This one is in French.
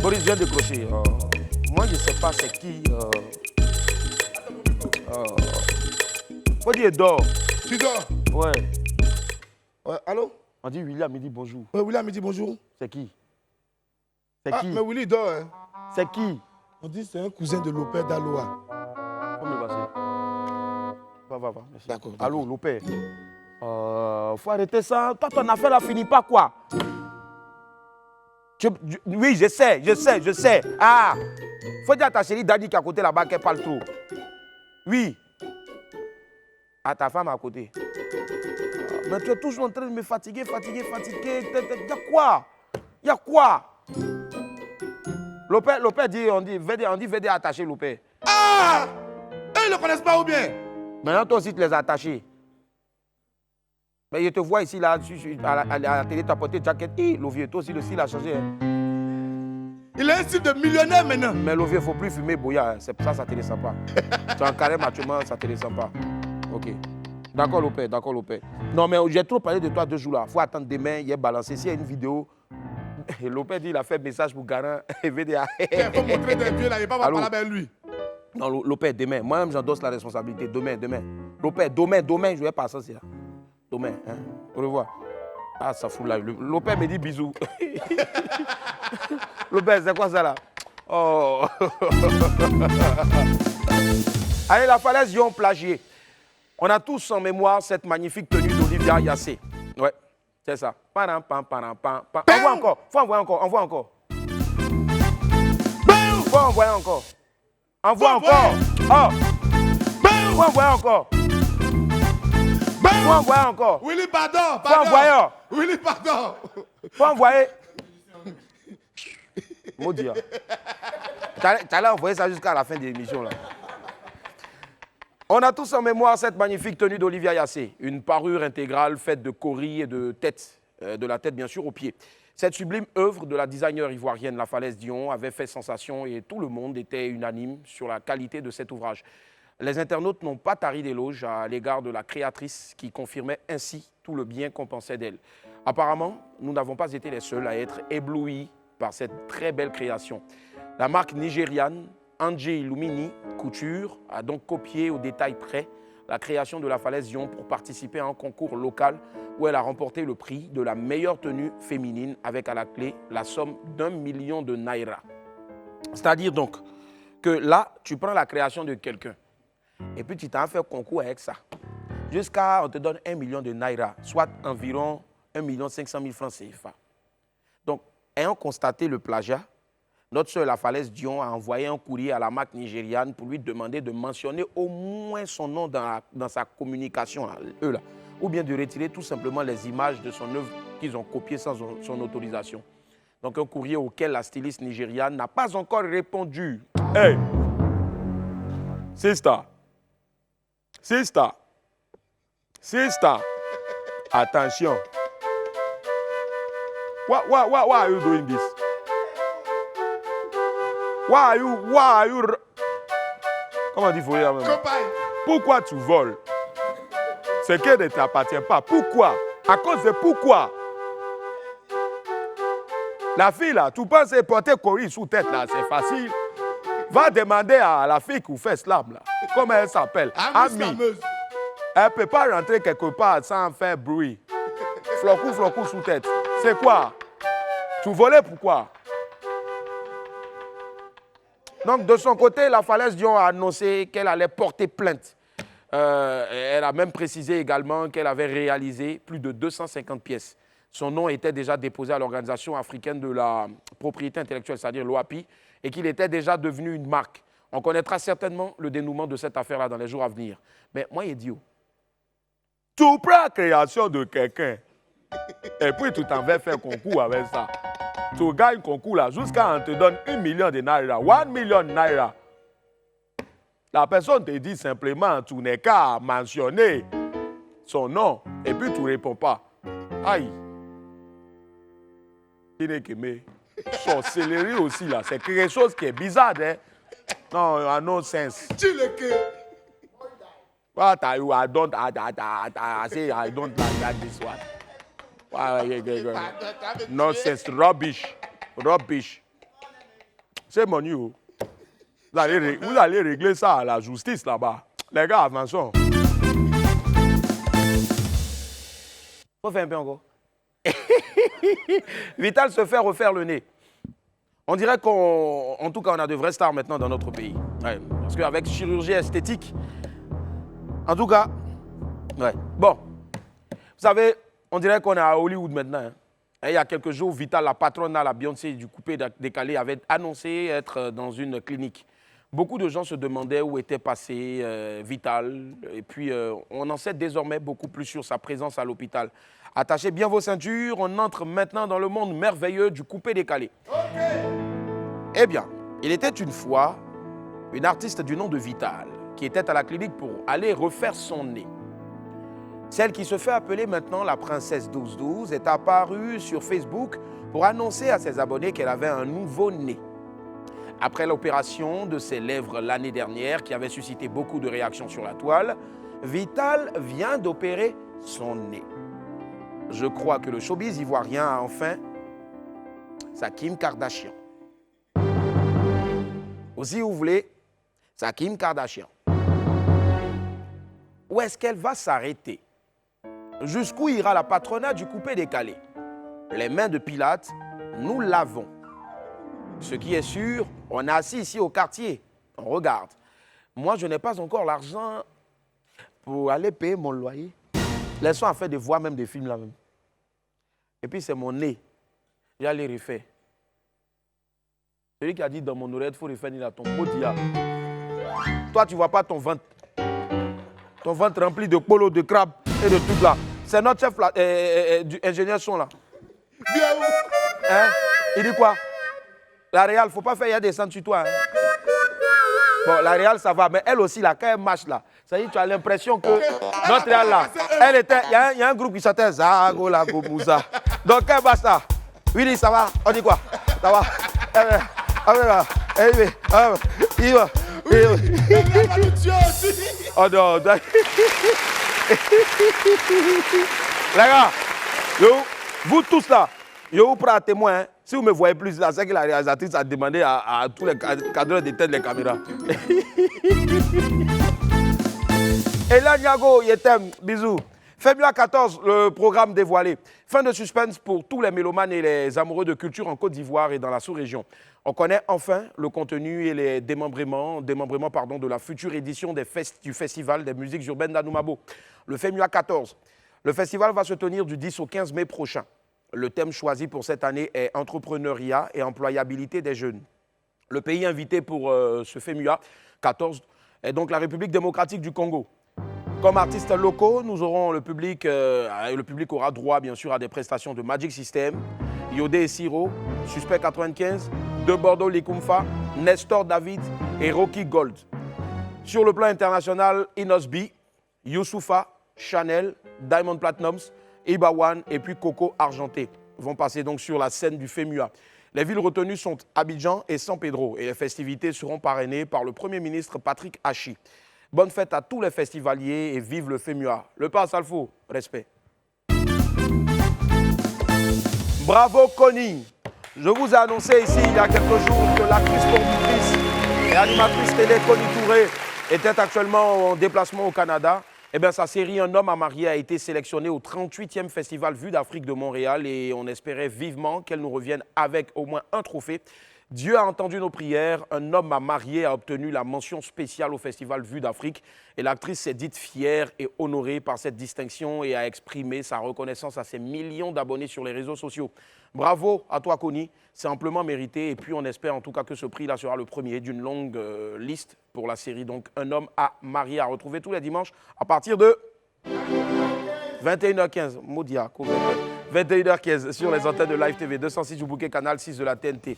Boris vient de décrocher. Moi, je ne sais pas c'est qui. Faut dire dors. Tu dors? Ouais. Ouais, allô? On dit William, il dit bonjour. Ouais, William, il dit bonjour. C'est qui? C'est Ah, qui? mais Willy dort, hein? C'est qui? On dit c'est un cousin de Lopez d'Aloa. Faut me passer. Va, merci. D'accord. Allô, Lopez. Faut arrêter ça. Toi, ton affaire là finit pas quoi? Oui, je sais. Ah! Faut dire à ta chérie Daddy qui est à côté là-bas qu'elle parle trop. Oui. À ta femme à côté. Mais tu es toujours en train de me fatiguer. Y a quoi? Lopez dit, on dit, VD attaché Lopez. Ah! Eux, ils ne le connaissent pas ou bien? Maintenant, toi aussi, tu les as attachés. Mais je te vois ici, là, à la télé, tu as porté jacket. Le vieux, toi aussi, le style a changé. Hein. Il est un style de millionnaire maintenant. Mais le vieux, il ne faut plus fumer Boya. Hein. C'est pour ça que ça ne te descend pas. Tu es en carré actuellement, ça ne te descend pas. Ok. D'accord, Lopez. Non, mais j'ai trop parlé de toi 2 jours là. Il faut attendre demain, il est balancé. S'il y a une vidéo, Lopez dit il a fait message pour Garin et VDA. Il faut montrer des vieux là, il ne va pas parler avec lui. Non, Lopez, demain. Moi-même, j'endosse la responsabilité. Demain. Lopez, demain, je vais passer ça. Demain, hein. Au revoir. Ah, ça fout là. Lopez me dit bisous. Lopez, c'est quoi ça là? Oh. Allez, la falaise Yon plagié. On a tous en mémoire cette magnifique tenue d'Olivia Yassé. Ouais, c'est ça. Envoie encore. Faut envoyer encore. Envoie encore. Faut envoyer encore. Envoie encore. Oh. Faut envoyer encore. Faut envoyer encore. Willy, pardon. Faut envoyer. Willy, pardon. Faut envoyer. Maudit. Tu allais envoyer ça jusqu'à la fin de l'émission là. On a tous en mémoire cette magnifique tenue d'Olivia Yassé, une parure intégrale faite de coris et de tête, de la tête bien sûr aux pieds. Cette sublime œuvre de la designer ivoirienne La Falaise Dion avait fait sensation et tout le monde était unanime sur la qualité de cet ouvrage. Les internautes n'ont pas tari d'éloges à l'égard de la créatrice qui confirmait ainsi tout le bien qu'on pensait d'elle. Apparemment, nous n'avons pas été les seuls à être éblouis par cette très belle création. La marque nigériane Angie Lumini Couture a donc copié au détail près la création de La Falaise Dion pour participer à un concours local où elle a remporté le prix de la meilleure tenue féminine avec à la clé la somme d'1 million de naira. C'est-à-dire donc que là, tu prends la création de quelqu'un et puis tu t'en fais concours avec ça. Jusqu'à, on te donne 1 million de naira, soit environ 1 500 000 francs CFA. Donc, ayant constaté le plagiat, notre sœur La Falaise Dion a envoyé un courrier à la marque nigériane pour lui demander de mentionner au moins son nom dans sa communication, eux là, ou bien de retirer tout simplement les images de son œuvre qu'ils ont copiées sans son autorisation. Donc un courrier auquel la styliste nigériane n'a pas encore répondu. Hey! Sister! Attention! Why are you doing this? Why are you... Comment on dit voler même? Pourquoi tu voles? Ce qui ne t'appartient pas. Pourquoi? À cause de pourquoi? La fille là, tu penses porter Cory sous tête là, c'est facile. Va demander à la fille qui fait slam là. Comment elle s'appelle? Ami. Elle ne peut pas rentrer quelque part sans faire bruit. Flocou sous tête. C'est quoi? Tu volais pourquoi? Donc, de son côté, La Falaise Dion a annoncé qu'elle allait porter plainte. Elle a même précisé également qu'elle avait réalisé plus de 250 pièces. Son nom était déjà déposé à l'Organisation africaine de la propriété intellectuelle, c'est-à-dire l'OAPI, et qu'il était déjà devenu une marque. On connaîtra certainement le dénouement de cette affaire-là dans les jours à venir. Mais moi, il dit, tu prends la création de quelqu'un et puis tu t'en vas faire concours avec ça. Tu gagnes concours là jusqu'à on te donne 1 million de naira, 1 million de naira. La personne te dit simplement, tu n'es qu'à mentionner son nom et puis tu ne réponds pas. Aïe. Sorcellerie aussi là, c'est quelque chose qui est bizarre, hein? Non, no sense. Tu le que. What are you? I say I don't like that this one. Nonsense, rubbish. C'est mon you. Vous allez régler ça à la justice là-bas. Les gars, avançons. Faut faire un peu encore. Vital se fait refaire le nez. On dirait qu'en tout cas, on a de vraies stars maintenant dans notre pays. Ouais, parce qu'avec chirurgie esthétique, en tout cas, ouais. Bon, vous savez, on dirait qu'on est à Hollywood maintenant. Hein. Et il y a quelques jours, Vital, la patronne, la Beyoncé du coupé décalé, avait annoncé être dans une clinique. Beaucoup de gens se demandaient où était passé Vital. Et puis, on en sait désormais beaucoup plus sur sa présence à l'hôpital. Attachez bien vos ceintures, on entre maintenant dans le monde merveilleux du coupé décalé. Okay. Eh bien, il était une fois une artiste du nom de Vital qui était à la clinique pour aller refaire son nez. Celle qui se fait appeler maintenant la princesse 1212 est apparue sur Facebook pour annoncer à ses abonnés qu'elle avait un nouveau nez. Après l'opération de ses lèvres l'année dernière qui avait suscité beaucoup de réactions sur la toile, Vital vient d'opérer son nez. Je crois que le showbiz ivoirien a enfin sa Kim Kardashian. Aussi, vous voulez, sa Kim Kardashian. Où est-ce qu'elle va s'arrêter? Jusqu'où ira la patronat du coupé décalé? Les mains de Pilate, nous l'avons. Ce qui est sûr, on est assis ici au quartier. On regarde. Moi, je n'ai pas encore l'argent pour aller payer mon loyer. Laissons en faire des voix, même des films là-même. Et puis c'est mon nez. J'allais refaire. Celui qui a dit dans mon oreille, il faut refaire ni là ton potia. Toi, tu ne vois pas ton ventre. Ton ventre rempli de polo, de crabes et de tout là. C'est notre chef là, ingénieur son là. Hein? Il dit quoi? La Réal, il ne faut pas faire, il y a des centres sur toi. Hein? Bon, la Réal, ça va, mais elle aussi, là, quand elle marche là, ça y est, tu as l'impression que notre Réal là, elle était, il y a un groupe qui chantait Zago la Gomouza. Donc, elle marche là. Oui, ça va, on dit quoi? Ça va? Il va. Oh non, les gars, vous tous là, je vous prends à témoin. Hein. Si vous me voyez plus là, c'est que la réalisatrice a demandé à tous les cadreurs d'éteindre les caméras. Et là, Niago, Yetem, bisous. Femua 14, le programme dévoilé. Fin de suspense pour tous les mélomanes et les amoureux de culture en Côte d'Ivoire et dans la sous-région. On connaît enfin le contenu et les démembrements de la future édition du Festival des musiques urbaines d'Anoumabo, le Femua 14. Le festival va se tenir du 10 au 15 mai prochain. Le thème choisi pour cette année est entrepreneuriat et employabilité des jeunes. Le pays invité pour ce Femua 14 est donc la République démocratique du Congo. Comme artistes locaux, nous aurons le public aura droit bien sûr à des prestations de Magic System, Yodé et Siro, Suspect 95, De Bordeaux Likumfa, Nestor David et Rocky Gold. Sur le plan international, Inosbi, Youssoufa, Chanel, Diamond Platnumz, Ibawan et puis Coco Argenté vont passer donc sur la scène du Femua. Les villes retenues sont Abidjan et San Pedro et les festivités seront parrainées par le Premier ministre Patrick Hachi. Bonne fête à tous les festivaliers et vive le Femua. Le Père Salfo, respect. Bravo Connie. Je vous ai annoncé ici il y a quelques jours que l'actrice, conductrice et animatrice télé Connie Touré était actuellement en déplacement au Canada. Eh bien, sa série Un homme à marier a été sélectionnée au 38e Festival Vue d'Afrique de Montréal et on espérait vivement qu'elle nous revienne avec au moins un trophée. Dieu a entendu nos prières. Un homme à marier a obtenu la mention spéciale au Festival Vue d'Afrique et l'actrice s'est dite fière et honorée par cette distinction et a exprimé sa reconnaissance à ses millions d'abonnés sur les réseaux sociaux. Bravo à toi, Connie. C'est amplement mérité et puis on espère en tout cas que ce prix-là sera le premier d'une longue liste pour la série. Donc, Un homme à marier à retrouver tous les dimanches à partir de 21h15. Maudia, 21h15 sur les antennes de Live TV, 206 du bouquet, canal 6 de la TNT.